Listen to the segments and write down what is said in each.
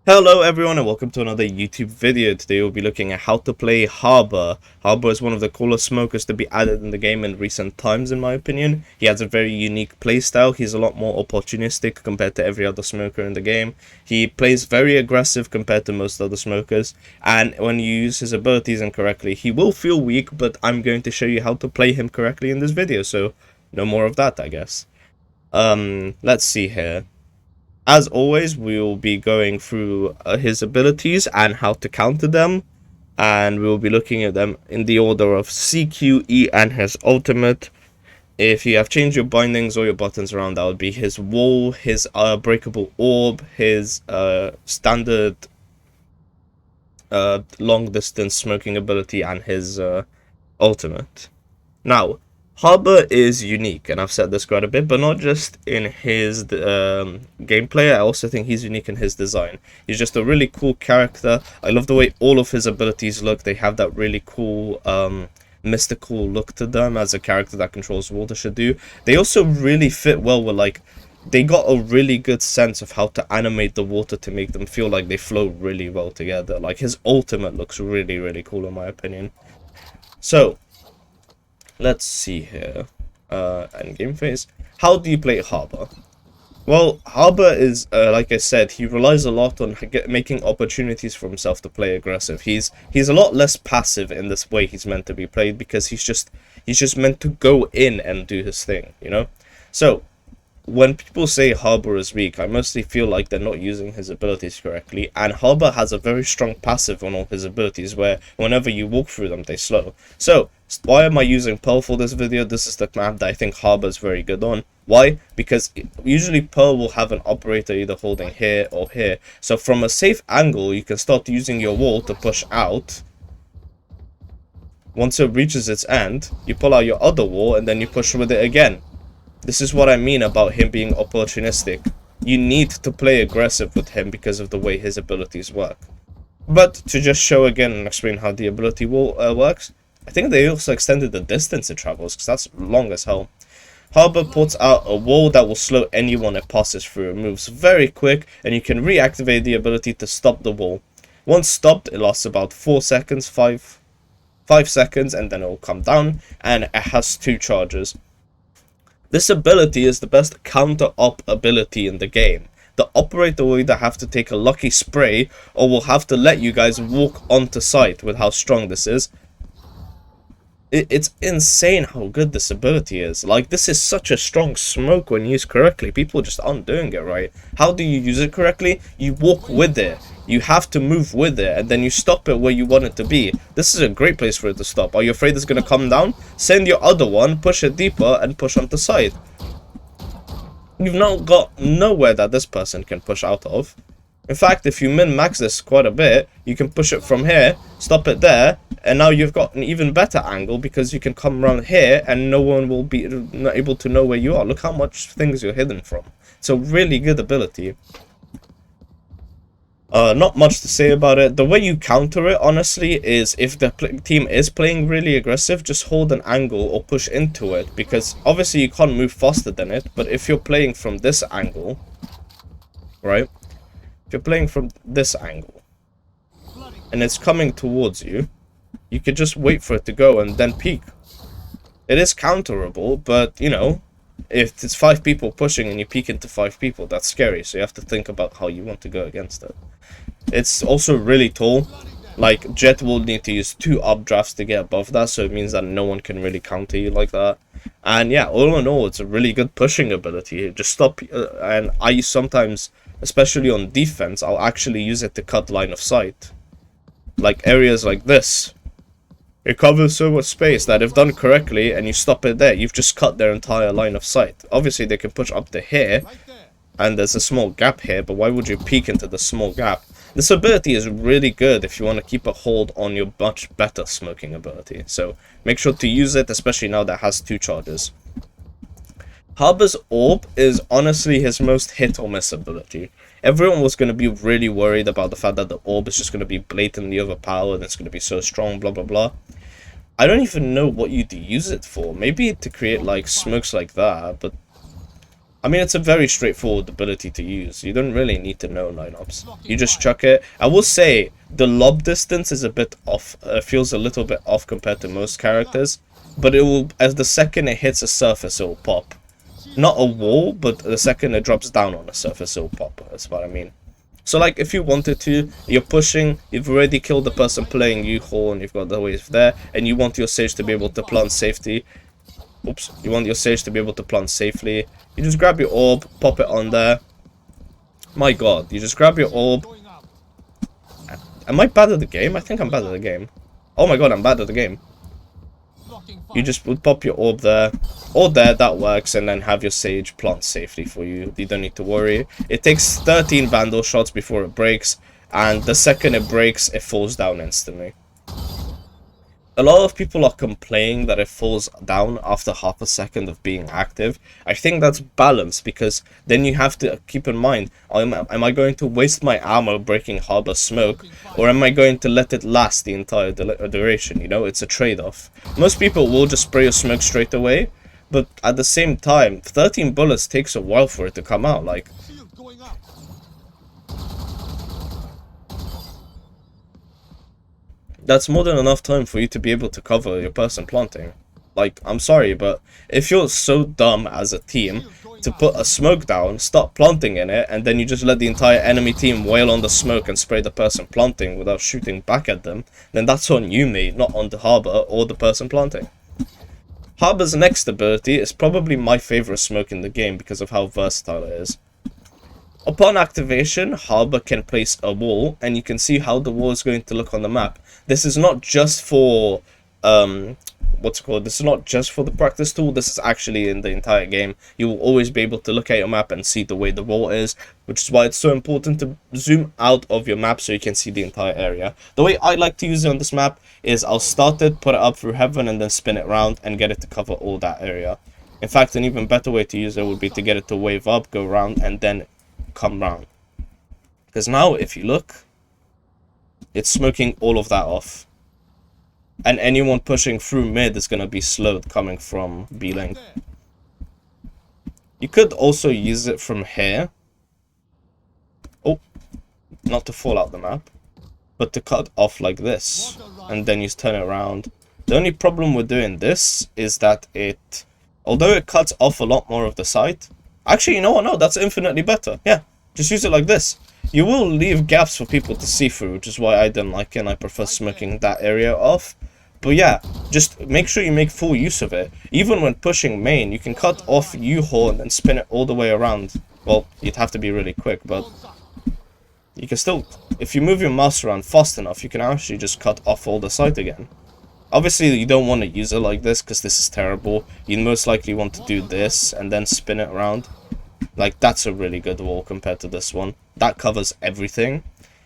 Hello everyone and welcome to another YouTube video. Today we'll be looking at how to play Harbor. Harbor is one of the coolest smokers to be added in the game in recent times in my opinion. He has a very unique playstyle. He's a lot more opportunistic compared to every other smoker in the game. He plays very aggressive compared to most other smokers, and when you use his abilities incorrectly he will feel weak, but I'm going to show you how to play him correctly in this video, so no more of that I guess. Let's see here. As always, we will be going through his abilities and how to counter them, and we will be looking at them in the order of C, Q, E, and his ultimate. If you have changed your bindings or your buttons around, that would be his wall, his breakable orb, his standard long distance smoking ability, and his ultimate. Now, Harbor is unique, and I've said this quite a bit, but not just in his gameplay. I also think he's unique in his design. He's just a really cool character. I love the way all of his abilities look. They have that really cool mystical look to them, as a character that controls water should do. They also really fit well with, like, they got a really good sense of how to animate the water to make them feel like they flow really well together. Like, his ultimate looks really, really cool in my opinion. So let's see here. Endgame phase. How do you play Harbor? Well, Harbor is, like I said, he relies a lot on making opportunities for himself to play aggressive. He's a lot less passive in this way he's meant to be played, because he's just meant to go in and do his thing, you know? So when people say Harbor is weak, I mostly feel like they're not using his abilities correctly, and Harbor has a very strong passive on all his abilities, where whenever you walk through them, they slow. So, why am I using Pearl for this video? This is the map that I think Harbor is very good on. Why? Because usually Pearl will have an operator either holding here or here. So from a safe angle, you can start using your wall to push out. Once it reaches its end, you pull out your other wall and then you push with it again. This is what I mean about him being opportunistic. You need to play aggressive with him because of the way his abilities work. But to just show again and explain how the ability works, I think they also extended the distance it travels, because that's long as hell. Harbor puts out a wall that will slow anyone it passes through. It moves very quick, and you can reactivate the ability to stop the wall. Once stopped, it lasts about 4 seconds, 5 seconds, and then it will come down, and it has 2 charges. This ability is the best counter-op ability in the game. The operator will either have to take a lucky spray, or will have to let you guys walk onto site with how strong this is. It's insane how good this ability is. Like, this is such a strong smoke when used correctly. People just aren't doing it right. How do you use it correctly? You walk with it. You have to move with it, and then you stop it where you want it to be. This is a great place for it to stop. Are you afraid it's going to come down? Send your other one, push it deeper, and push on the side. You've now got nowhere that this person can push out of. In fact, if you min-max this quite a bit, you can push it from here, stop it there, and now you've got an even better angle, because you can come around here and no one will be able to know where you are. Look how much things you're hidden from. It's a really good ability. Not much to say about it. The way you counter it, honestly, is if the team is playing really aggressive, just hold an angle or push into it, because obviously you can't move faster than it, but if you're playing from this angle, right? If you're playing from this angle, and it's coming towards you, you could just wait for it to go and then peek. It is counterable, but, you know, if it's 5 people pushing and you peek into 5 people, that's scary, so you have to think about how you want to go against it. It's also really tall. Like, Jet will need to use 2 updrafts to get above that, so it means that no one can really counter you like that. And yeah, all in all, it's a really good pushing ability. Just stop, and I sometimes, especially on defense, I'll actually use it to cut line of sight. Like areas like this. It covers so much space that if done correctly and you stop it there, you've just cut their entire line of sight. Obviously they can push up to here, and there's a small gap here, but why would you peek into the small gap? This ability is really good if you want to keep a hold on your much better smoking ability, so make sure to use it, especially now that it has 2 charges. Harbor's orb is honestly his most hit or miss ability. Everyone was going to be really worried about the fact that the orb is just going to be blatantly overpowered and it's going to be so strong, blah blah blah. I don't even know what you'd use it for. Maybe to create like smokes like that, but I mean, it's a very straightforward ability to use. You don't really need to know lineups. You just chuck it. I will say the lob distance is a bit off. Feels a little bit off compared to most characters. But it will, as the second it hits a surface, it will pop. Not a wall, but the second it drops down on a surface, it will pop. That's what I mean. So, like, if you wanted to, you're pushing, you've already killed the person playing U-Horn, you've got the wave there, and you want your Sage to be able to plant safety. Oops, you want your Sage to be able to plant safely. You just grab your orb, pop it on there. My god, you just grab your orb. Am I bad at the game? I think I'm bad at the game. Oh my god, I'm bad at the game. You just would pop your orb there, or there, that works, and then have your Sage plant safely for you. You don't need to worry. It takes 13 Vandal shots before it breaks, and the second it breaks, it falls down instantly. A lot of people are complaining that it falls down after half a second of being active. I think that's balanced, because then you have to keep in mind, am I going to waste my ammo breaking Harbor Smoke, or am I going to let it last the entire duration? You know, it's a trade-off. Most people will just spray your smoke straight away, but at the same time, 13 bullets takes a while for it to come out, like... That's more than enough time for you to be able to cover your person planting. Like, I'm sorry, but if you're so dumb as a team to put a smoke down, start planting in it, and then you just let the entire enemy team wail on the smoke and spray the person planting without shooting back at them, then that's on you, mate, not on the Harbor or the person planting. Harbor's next ability is probably my favorite smoke in the game because of how versatile it is. Upon activation, Harbor can place a wall, and you can see how the wall is going to look on the map. This is not just for, what's it called? This is not just for the practice tool, this is actually in the entire game. You will always be able to look at your map and see the way the wall is, which is why it's so important to zoom out of your map so you can see the entire area. The way I like to use it on this map is I'll start it, put it up through heaven, and then spin it around and get it to cover all that area. In fact, an even better way to use it would be to get it to wave up, go around, and then come round. Because now, if you look, it's smoking all of that off. And anyone pushing through mid is going to be slowed coming from B-link. You could also use it from here. Oh, not to fall out the map, but to cut off like this. And then you turn it around. The only problem with doing this is that it, although it cuts off a lot more of the site, actually, you know what? No, that's infinitely better. Yeah, just use it like this. You will leave gaps for people to see through, which is why I don't like it and I prefer smoking that area off. But yeah, just make sure you make full use of it. Even when pushing main, you can cut off U-Horn and spin it all the way around. Well, you'd have to be really quick, but you can still, if you move your mouse around fast enough, you can actually just cut off all the site again. Obviously, you don't want to use it like this, because this is terrible. You most likely want to do this, and then spin it around. Like, that's a really good wall compared to this one. That covers everything.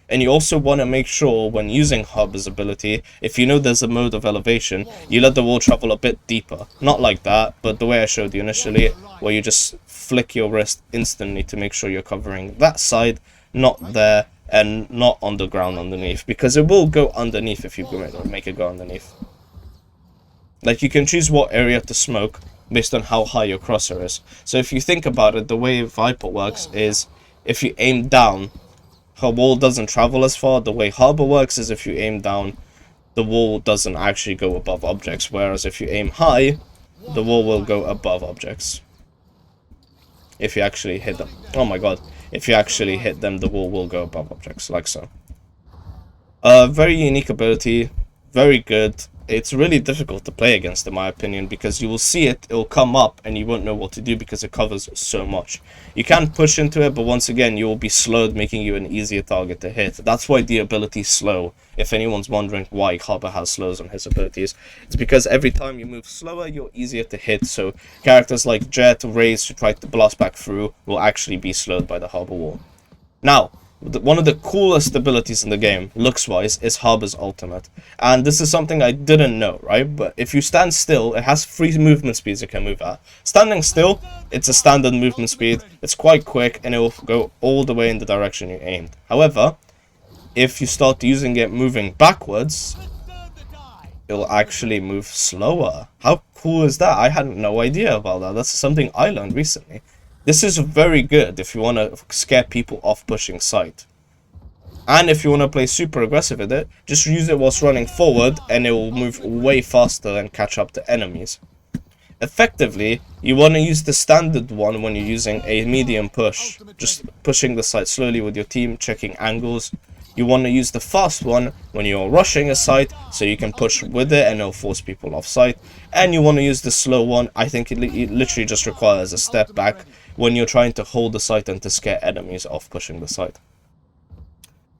And you also want to make sure, when using Harbor's ability, if you know there's a mode of elevation, you let the wall travel a bit deeper. Not like that, but the way I showed you initially, where you just flick your wrist instantly to make sure you're covering that side, not there, and not on the ground underneath. Because it will go underneath if you make it go underneath. Like, you can choose what area to smoke based on how high your crosshair is. So if you think about it, the way Viper works is, if you aim down, her wall doesn't travel as far. The way Harbor works is if you aim down, the wall doesn't actually go above objects. Whereas if you aim high, the wall will go above objects. If you actually hit them. Oh my god. If you actually hit them, the wall will go above objects, like so. Very unique ability. Very good. It's really difficult to play against, in my opinion, because you will see it, it'll come up, and you won't know what to do because it covers so much. You can push into it, but once again, you will be slowed, making you an easier target to hit. That's why the ability is slow. If anyone's wondering why Harbor has slows on his abilities, it's because every time you move slower, you're easier to hit, so characters like Jet, Raze, who try to blast back through, will actually be slowed by the Harbor wall. Now, one of the coolest abilities in the game, looks-wise, is Harbor's ultimate. And this is something I didn't know, right? But if you stand still, it has 3 movement speeds it can move at. Standing still, it's a standard movement speed, it's quite quick, and it will go all the way in the direction you aimed. However, if you start using it moving backwards, it'll actually move slower. How cool is that? I had no idea about that. That's something I learned recently. This is very good if you want to scare people off pushing site. And if you want to play super aggressive with it, just use it whilst running forward and it will move way faster and catch up to enemies. Effectively, you want to use the standard one when you're using a medium push, just pushing the site slowly with your team, checking angles. You want to use the fast one when you're rushing a site, so you can push with it and it'll force people off site. And you want to use the slow one. I think it literally just requires a step back when you're trying to hold the site and to scare enemies off pushing the site.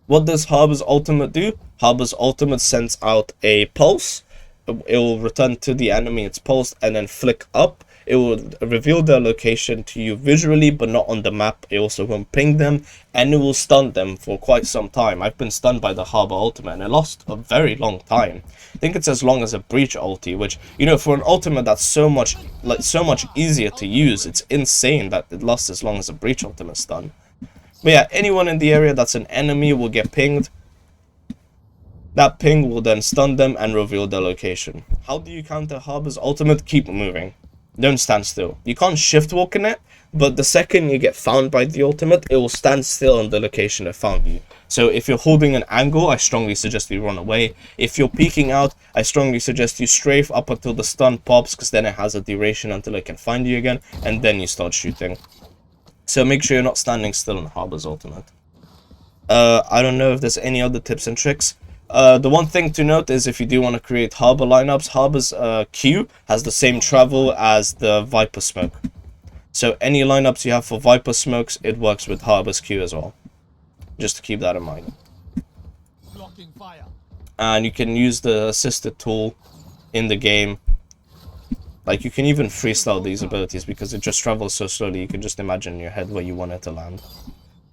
What does Harbor's ultimate do? Harbor's ultimate sends out a pulse. It will return to the enemy its pulse and then flick up. It will reveal their location to you visually, but not on the map. It also won't ping them, and it will stun them for quite some time. I've been stunned by the Harbor ultimate, and it lost a very long time. I think it's as long as a Breach ulti, which, you know, for an ultimate that's so much easier to use, it's insane that it lasts as long as a Breach ultimate stun. But yeah, anyone in the area that's an enemy will get pinged. That ping will then stun them and reveal their location. How do you counter Harbor's ultimate? Keep moving. Don't stand still. You can't shift walk in it, but the second you get found by the ultimate, it will stand still on the location it found you. So if you're holding an angle, I strongly suggest you run away. If you're peeking out, I strongly suggest you strafe up until the stun pops, because then it has a duration until it can find you again, and then you start shooting. So make sure you're not standing still on Harbor's ultimate. I don't know if there's any other tips and tricks. The one thing to note is if you do want to create Harbor lineups, Harbor's Q has the same travel as the Viper Smoke. So any lineups you have for Viper Smokes, it works with Harbor's Q as well. Just to keep that in mind. And you can use the assisted tool in the game. Like, you can even freestyle these abilities because it just travels so slowly, you can just imagine in your head where you want it to land.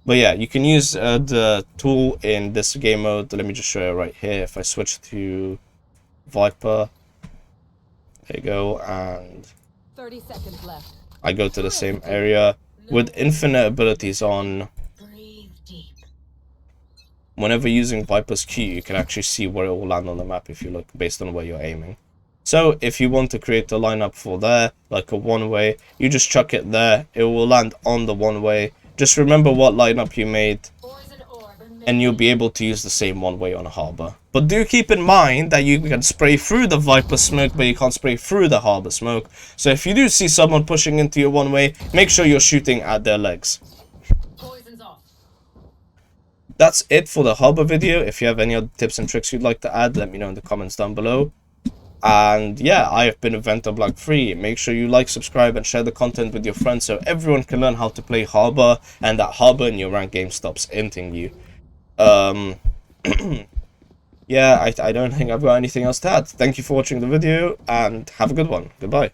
But yeah, you can use the tool in this game mode. Let me just show you right here. If I switch to Viper, there you go, and 30 seconds left. I go to the same area with infinite abilities on. Whenever using Viper's Q, you can actually see where it will land on the map if you look based on where you're aiming. So if you want to create a lineup for there, like a one-way, you just chuck it there. It will land on the one-way. Just remember what lineup you made, and you'll be able to use the same one-way on a Harbor. But do keep in mind that you can spray through the Viper Smoke, but you can't spray through the Harbor Smoke. So if you do see someone pushing into your one-way, make sure you're shooting at their legs. That's it for the Harbor video. If you have any other tips and tricks you'd like to add, let me know in the comments down below. And yeah, I have been Eventer Black 3. Make sure you like, subscribe, and share the content with your friends so everyone can learn how to play Harbor, and that Harbor in your ranked game stops inting you. Yeah, I don't think I've got anything else to add. Thank you for watching the video, and have a good one. Goodbye.